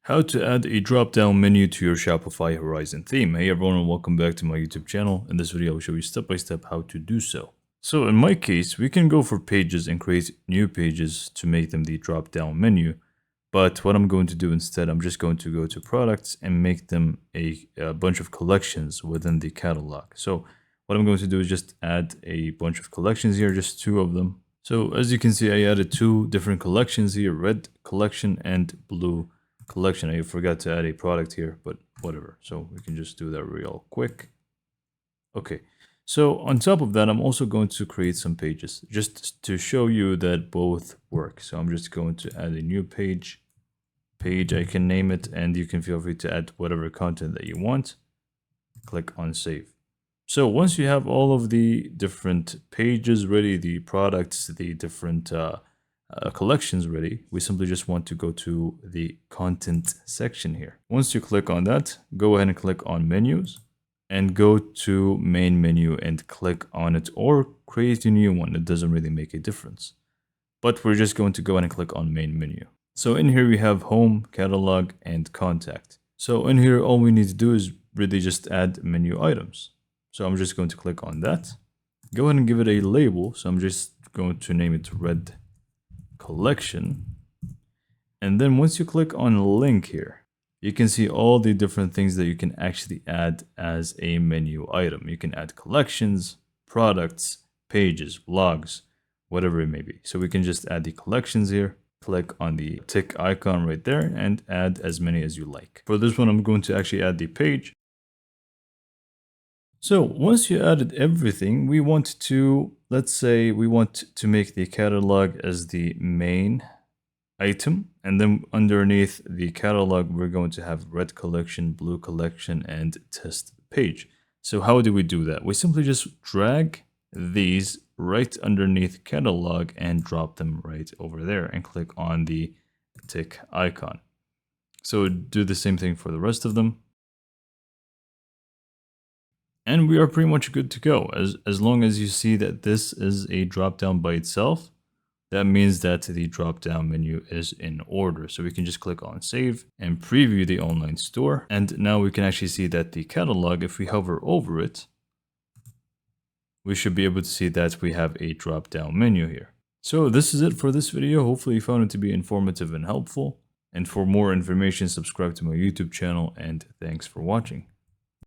How to add a drop-down menu to your Shopify Horizon theme. Hey everyone, and welcome back to my YouTube channel. In this video, I'll show you step by step how to do so. So in my case, we can go for pages and create new pages to make them the drop-down menu. But what I'm going to do instead, I'm just going to go to products and make them a bunch of collections within the catalog. So what I'm going to do is just add a bunch of collections here, just 2 of them. So as you can see, I added 2 different collections here, red collection and blue collection. I forgot to add a product here, but whatever. So we can just do that real quick. Okay, so on top of that, I'm also going to create some pages just to show you that both work. So I'm just going to add a new page. I can name it, and you can feel free to add whatever content that you want. Click on save. So once you have all of the different pages ready, the products, the different collections ready, we simply just want to go to the content section here. Once you click on that, go ahead and click on menus and go to main menu and click on it, or create a new one. It doesn't really make a difference, but we're just going to go ahead and click on main menu. So in here we have home, catalog, and contact. So in here, all we need to do is really just add menu items. So I'm just going to click on that. Go ahead and give it a label. So I'm just going to name it red collection. And then once you click on link here, you can see all the different things that you can actually add as a menu item. You can add collections, products, pages, blogs, whatever it may be. So we can just add the collections here. Click on the tick icon right there and add as many as you like. For this one, I'm going to actually add the page. So once you added everything, we want to, let's say we want to make the catalog as the main item, and then underneath the catalog, we're going to have red collection, blue collection, and test page. So how do we do that? We simply just drag these right underneath catalog and drop them right over there and click on the tick icon. So do the same thing for the rest of them. And we are pretty much good to go. As long as you see that this is a drop down by itself, that means that the drop down menu is in order. So we can just click on save and preview the online store. And now we can actually see that the catalog, if we hover over it, we should be able to see that we have a drop down menu here. So this is it for this video. Hopefully you found it to be informative and helpful. And for more information, subscribe to my YouTube channel, and thanks for watching.